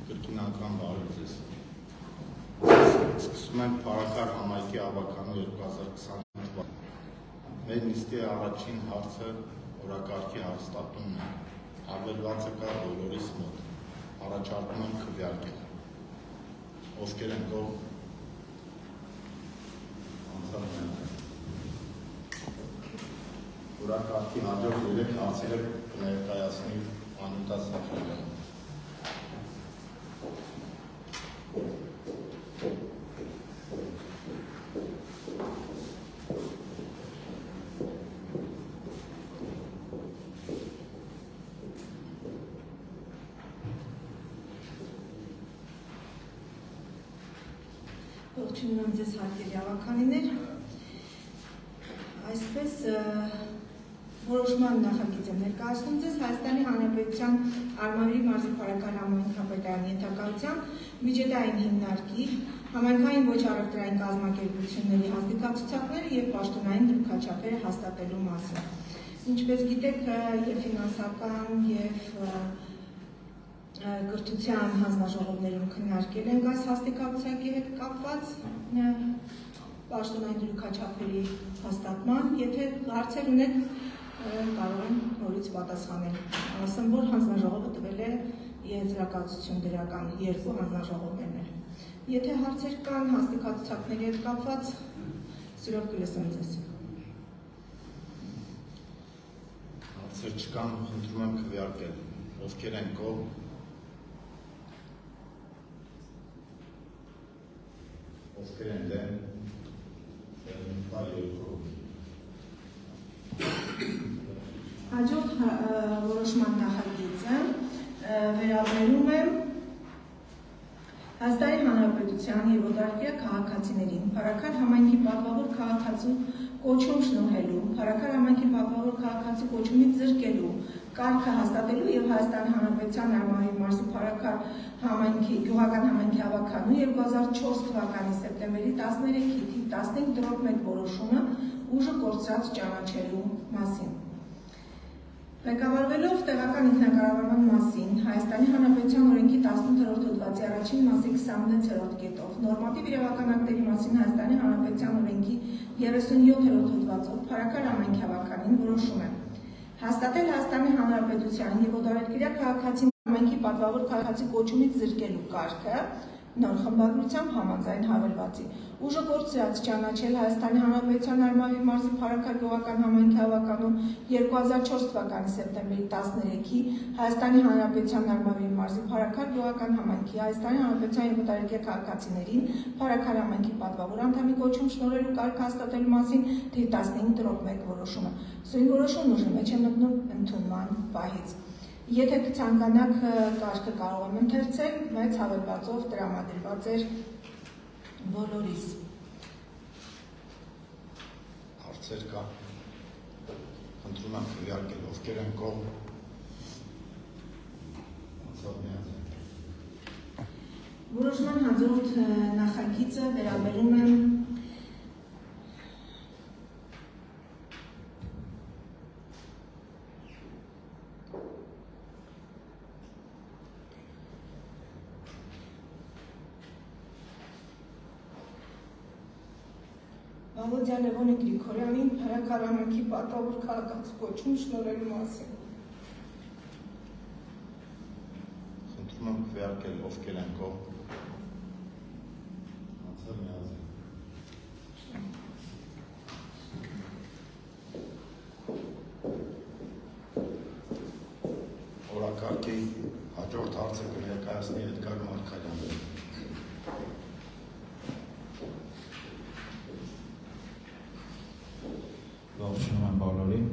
կրկին անգամ բարև ձեզ։ Սկսում ենք Փարաքար համայնքի ավականու 2020 թվականի։ Մեր նիստի առաջին հարցը օրակարգի հաստատումն է։ Հավելվածը կա բոլորիս մոտ։ Առաջարկում եմ քվեարկել։ Ովքեր են կողմ։ Օրակարգի հաջորդ 3 հարցերը կներկայացնի Անիտա Սաֆարյանը։ Ողջունում ձեզ հարգելի ավականիներ, այսպես որոշման նախագիծ եմ ներկայացնում ձեզ Հայաստանի Հանրապետության Արմավիրի մարզի Փարաքար համայնքապետարանի ենթակայությամբ միջազգային հիմնարկի, համայնքային ոչ առևտրային կազմակերպությունների հաստատակցությունները եւ պաշտոնային դրույքաչափերը հաստատելու մասին։ Ինչպես գիտեք, եւ ֆինանսական եւ կրթության հանձնաժողովներում քննարկել ենք այս հաստատակցությունների հետ կապված պաշտոնային դրույքաչափերի հաստատման, եթե հարցեր ունեք, կարող են նորից պատասխանել։ Ասեմ, որ հանձնաժողովը տվել է եզրակացություն դրական 2 հանձնաժողովներն։ Եթե հարցեր կան հաստատակցությունների հետ կապված, սիրով կլսեմ ձեզ։ Հարցեր չկան, խնդրում եմ քվեարկել։ Ովքեր են կողմ։ Ովքեր են դեմ։ Հաջորդ որոշման նախագիծը վերաբերում է Հայաստանի Հանրապետության եւ օտարերկրյա քաղաքացիներին Փարաքար համայնքի պատվավոր քաղաքացու կոչում շնորհելու, Փարաքար համայնքի պատվավոր քաղաքացու կոչումից զրկելու, կարգը հաստատելու եւ Հայաստանի Հանրապետության Արմավիրի մարզի Փարաքար համայնքի գյուղական համայնքի ավականու 2004 թվականի սեպտեմբերի 13-ի թիվ 15/1 որոշումը ուժը կորցրած ճանաչելու մասին։ Ղեկավարվելով տեղական ինքնակառավարման մասին Հայաստանի Հանրապետության օրենքի 18-րդ հոդվածի առաջին մասի 26-րդ կետով, նորմատիվ իրավական ակտերի մասին Հայաստանի Հանրապետության օրենքի 37-րդ հոդվածով Փարաքար համայնքի ավականին որոշում է հաստատել Հայաստանի Հանրապետության եւ օտարերկրյա քաղաքացի համայնքի պատվավոր քաղաքացի կոչումից զրկելու կարգը նոր խմբագրությամբ համաձայն հավելվածի։ Ուժը կորցրած ճանաչել Հայաստանի Հանրապետության Արմավիրի մարզի Փարաքար գյուղական համայնքի ավականու 2004 թվականի սեպտեմբերի 13-ի Հայաստանի Հանրապետության Արմավիրի մարզի Փարաքար գյուղական համայնքի Հայաստանի Հանրապետության եւ օտարերկրյա քաղաքացիներին Փարաքար համայնքի պատվավոր անդամի կոչում շնորհելու կարգ հաստատելու մասին թիվ 15/1 որոշումը։ Սույն որոշումն ուժի մեջ է մտնում ընդունման պահից։ Եթե կցանկանաք կարգը կարող եմ ընթերցել, մեծ հավելվածով տրամադրված էր բոլորիս։ Հարցեր կա։ Խնդրում եմ քվեարկել, ովքեր են կողմ։ Որոշման հաջորդ նախագիծը վերաբերում է Վալոդյա Լևոնի Գրիգորյանին Փարաքար համայնքի պատվավոր քաղաքացու կոչում շնորհելու մասին։ Խնդրում եմ քվեարկել, ովքեր են կողմ։ Օրակարգի հաջորդ հարցը կներկայացնի Էդգար Մարգարյանը։ Ողջունում եմ բոլորին։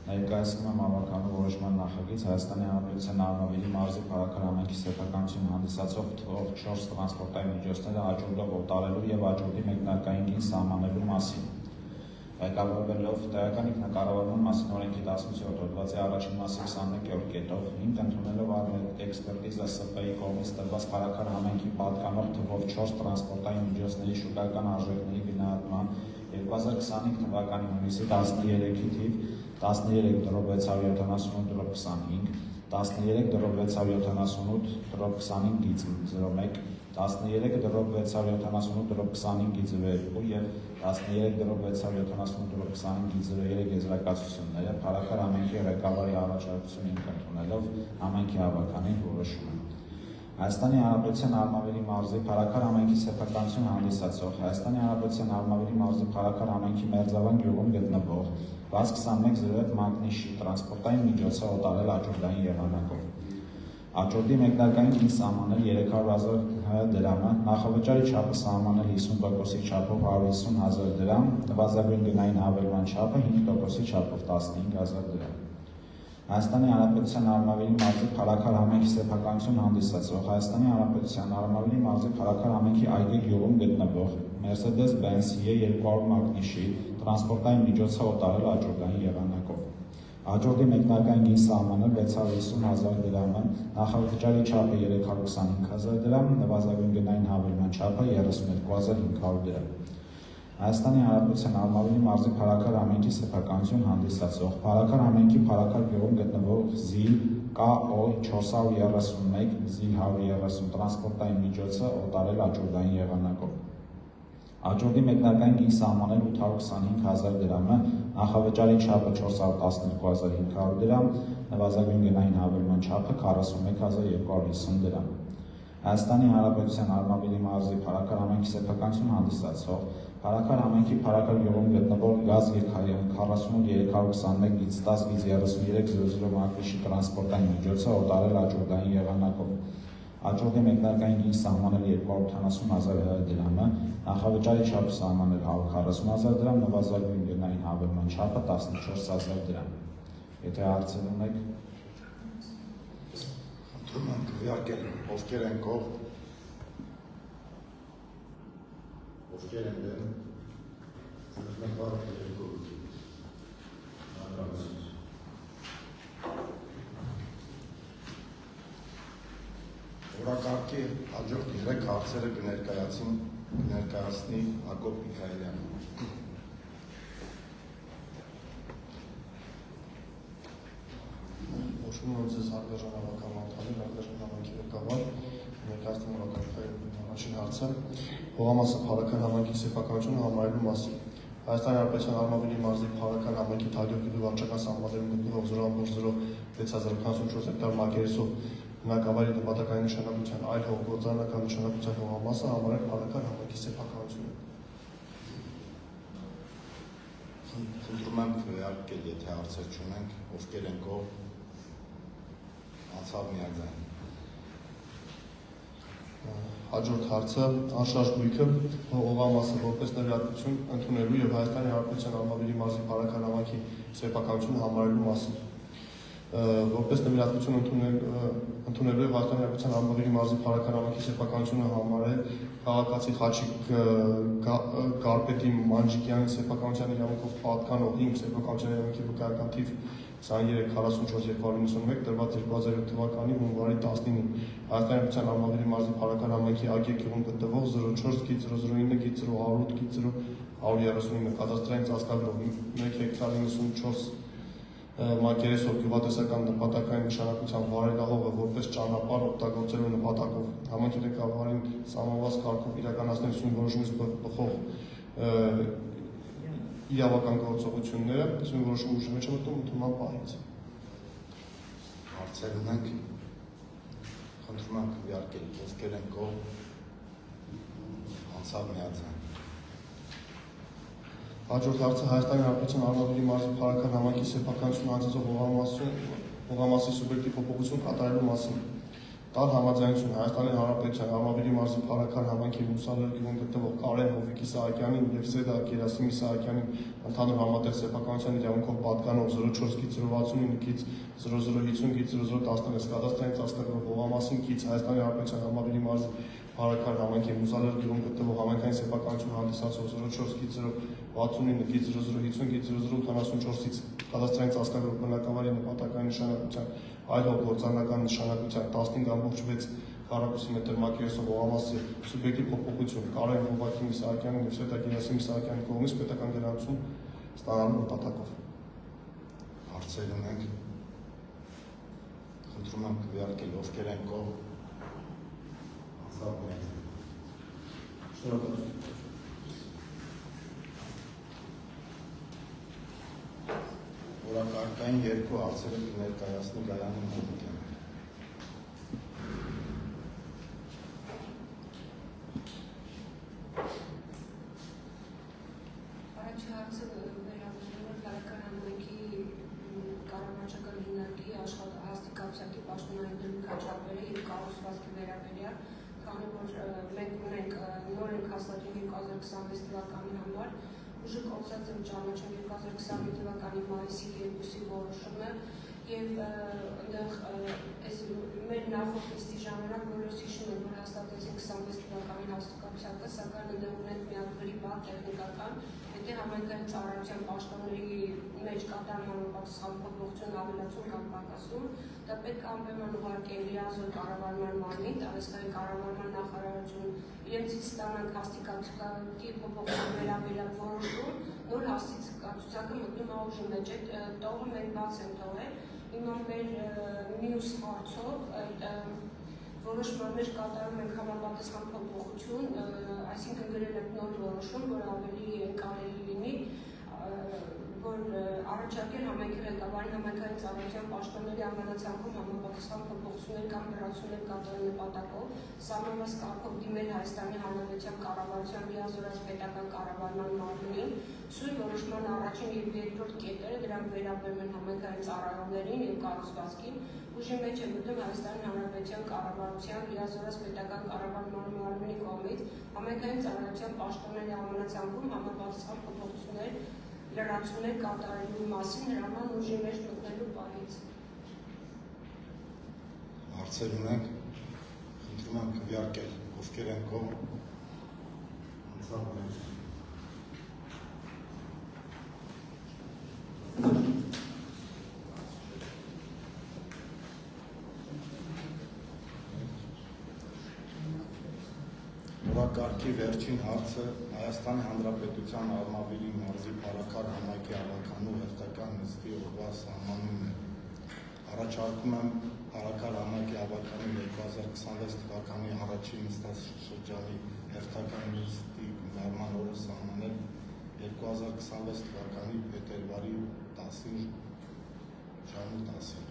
Ներկայացնում եմ ավականու որոշման նախագիծ Հայաստանի Հանրապետության Արմավիրի մարզի Փարաքար համայնքի սեփականություն հանդիսացող 4 տրանսպորտային միջոցները հաջորդով օտարելու եւ հաջորդի մեկնարկային գին սահմանելու մասին։ Ղեկավարվելով տեղական ինքնակառավարման մասին օրենքի 18-րդ հոդվածի առաջին մասի 21-րդ կետով, հիմք ընդունելով էքսպերտիզա ՍՊ-ի կողմից տրված Փարաքար համայնքի պատկանող թվով 4 տրանսպորտային միջոցների շուկայական արժեքների գնահատման 2025 թվականի հունիսի 13-ի թիվ 13/678/25, 13/678/25/01, 13/678/25/02 և 13/678/25/03 եզրակացությունները փառաքար համայնքի ղեկավարի առաջարկությունին ընդունելով համայնքի հավաքանին որոշում են։ Հայաստանի Հանրապետության Արմավիրի մարզի փառաքար համայնքի սեփականություն հանդիսացող Հայաստանի Հանրապետության Արմավիրի մարզի փառաքար համայնքի Մերձավան գյուղում գտնվող 62107 մագնիշի տրանսպորտային միջոցը օտարել աճուրդային եղանակով։ Աճուրդի մեկնարկային գին սահմանել 300,000 դրամը, նախավճարի չափը սահմանել 50%-ի չափով 150,000 դրամ, նվազագույն գնային հավելման չափը 5%-ի չափով 15,000 դրամ։ Հայաստանի Հանրապետության Արմավիրի մարզի փառաքար համայնքի սեփականություն հանդիսացող Հայաստանի Հանրապետության Արմավիրի մարզի փառաքար համայնքի Այգի գյուղում գտնվող Mercedes-Benz E200 մագնիշի տրանսպորտային միջոցը օտարել աճուրդային եղանակով։ Աճուրդի մեկնարկային գին սահմանել 650,000 դրամը, նախավճարի չափը 325,000 դրամ, նվազագույն գնային հավելման չափը 32,500 դրամ։ Հայաստանի Հանրապետության Արմավիրի մարզի փառաքար համայնքի սեփականություն հանդիսացող փառաքար համայնքի փառաքար գյուղում գտնվող ZIL KO 431 ZIL 130 տրանսպորտային միջոցը օտարել աճուրդային եղանակով։ Աճուրդի մեկնարկային գին սահմանել 825,000 դրամը, նախավճարի չափը 412,500 դրամ, նվազագույն գնային հավելման չափը 41,250 դրամ։ Հայաստանի Հանրապետության Արմավիրի մարզի փառաքար համայնքի սեփականություն հանդիսացող փառաքար համայնքի փառաքար գյուղում գտնվող գազ 48321-10-3300 մագնիշի տրանսպորտային միջոցը օտարել աճուրդային եղանակով։ Աճուրդի մեկնարկային գին սահմանել 270,000 դրամը, նախավճարի չափը սահմանել 140,000 դրամ, նվազագույն գնային հավելման չափը 14,000 դրամ։ Եթե հարցեր ունեք, խնդրում եմ քվեարկել, ովքեր են կողմ, ովքեր են դեմ, Օրակարգի հաջորդ 3 հարցերը կներկայացնի Հակոբ Միքայելյանը։ Ողջունում եմ ձեզ հարգարժան հավաքական անդամներ, հարգարժան համայնքի ղեկավար, ներկայացնում օրակարգի առաջին հարցը Հողամասը փառաքար համայնքի սեփականությունը համարելու մասին։ Հայաստանի Հանրապետության Արմավիրի մարզի փառաքար համայնքի Թագեհ վարչական սահմաններում գտնվող 0.06044 հեկտար մակերեսով բնակավայրի նպատակային նշանակության այլ հողգործանական նշանակության հողամասը համարել փառաքար համայնքի սեփականությունը։ Խնդրում եմ քվեարկել, եթե հարցեր չունենք, ովքեր են կողմ, անցավ միաձայն։ Հաջորդ հարցը անշարժ գույքը հողամասը որպես նվիրատվություն ընդունելու եւ Հայաստանի Հանրապետության Արմավիրի մարզի փառաքար համայնքի սեփականությունը համարելու մասին։ Որպես նվիրատվություն ընդունելու եւ Հայաստանի Հանրապետության Արմավիրի մարզի փառաքար համայնքի սեփականությունը համարել քաղաքացի Խաչիկ Կարպետի Մանջիկյանի սեփականության իրավունքով պատկանող 5 սեփականության իրավունքի վկայական թիվ 23-44291 տրված 2007 թվականի հունվարի 19-ին Հայաստանի Հանրապետության Արմավիրի մարզի փառաքար համայնքի Այգի գյուղում գտնվող 04-009-139 կադաստրային ծածկագրով 1 հեկտար 94 մակերեսով գյուղատնտեսական նպատակային նշանակության վարելահողը որպես ճանապարհ օգտագործելու նպատակով համայնքի ղեկավարին սահմանված կարգով իրականացնել ուսումնի որոշումից բխող իրավական գործողությունները ուսումնի որոշումը ուժի մեջ մտնում ընդունման պահից։ Հարցեր ունենք, խնդրում եմ քվեարկել, ովքեր են կողմ, անցավ միաձայն։ Հաջորդ հարցը Հայաստանի Հանրապետության Արմավիրի մարզի փառաքար համայնքի սեփականությունը հանդիսացող հողամասի սուբյեկտի փոփոխություն կատարելու մասին։ Տալ համաձայնություն Հայաստանի Հանրապետության Արմավիրի մարզի փառաքար համայնքի Մուսալեր գյուղում գտնվող Կարեն Հովիկի Սահակյանին եւ Սեդա Գերասիմի Սահակյանին ընդհանուր համատեղ սեփականության իրավունքով պատկանող 04-069-0050-0016 կադաստրային ծածկագրով հողամասին կից Հայաստանի Հանրապետության Արմավիրի մարզի փառաքար համայնքի Մուսալեր գյուղում գտնվող համայնքային սեփականություն հանդիսացող 04-069-0050-0084-ից կադաստրային ծածկագրով բնակավայրի նպատակային նշանակության այլ հողգործանական նշանակության 15.6 քառակուսի մետր մակերեսով օղամասի սուբյեկտիվ փոփոխություն Կարեն Հովակի Միսահակյանի և Սվետա Գերասիմի Միսահակյանի կողմից պետական գրանցում ստանալու նպատակով։ Հարցեր ունենք։ Խնդրում եմ քվեարկել, ովքեր են կողմ։ Շնորհակալություն։ Օրակարգային երկու հարցերը կներկայացնի Գայանի Մանուկյանը։ Առաջի հարցը վերաբերում է Գարական համայնքի կառավարչական հիմնարկի հաստիկ ամսակի պաշտոնային դրույքաչափերը և կառուցվածքի վերաբերյալ, քանի որ մենք ունենք նոր ենք հաստատում 2026 թվականի համար, ուժը կոչած եմ ճանաչում 2020 թվականի մայիսի 2-ի որոշումը և մեր նախորդ նիստի ժամանակ բոլորս հիշում ենք, որ հաստատեցին 26 թվականի հաստատակցակը, սակայն այնտեղ ունենք միակ վրիպ տեխնիկական, եթե համայնքային ծառայության պաշտոնների մեջ կատարման համապատասխան փոփոխություն ավելացում կամ պակասում, դա պետք է անպայման ուղարկել լիազոր կառավարման մարմին, տարածքային կառավարման նախարարություն, իրենցից ստանանք հաստիկացուցակի փոփոխության վերաբերյալ որոշում, նոր հաստիկացուցակը մտնում է ուժի մեջ, այդ տողը մենք բաց ենք թողել, հիմա մեր մյուս հարցով որոշման մեջ կատարում ենք համապատասխան փոփոխություն, այսինքն գրել ենք նոր որոշում, որ ավելի կարելի լինի, որ առաջարկել համայնքի ղեկավարին համայնքային ծառայության պաշտոնների անվանացանկում համապատասխան փոփոխություններ կամ լրացումներ կատարելու նպատակով սահմանված կարգով դիմել Հայաստանի Հանրապետության կառավարության լիազորած պետական կառավարման մարմնին, սույն որոշման առաջին և երկրորդ կետերը դրանք վերաբերում են համայնքային ծառայողներին և կառուցվածքին, ուժի մեջ է մտնում Հայաստանի Հանրապետության կառավարության լիազորած պետական կառավարման մարմնի կողմից համայնքային ծառայության պաշտոնների անվանացանկում համապատասխան փոփոխություններ լրացումներ կատարելու մասին հրաման ուժի մեջ մտնելու պահից։ Հարցեր ունենք, խնդրում եմ քվեարկել, ովքեր են կողմ։ Օրակարգի վերջին հարցը Հայաստանի Հանրապետության Արմավիրի մարզի Փարաքար համայնքի ավականու հերթական նիստի օրվա սահմանումն է։ Առաջարկում եմ Փարաքար համայնքի ավականու 2026 թվականի առաջին նստաշրջանի հերթական նիստի գումարման օրը սահմանել 2026 թվականի փետրվարի 10-ին ժամը 10-ին։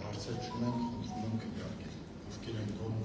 Հարցեր չունենք, խնդրում եմ քվեարկել, ովքեր են կողմ։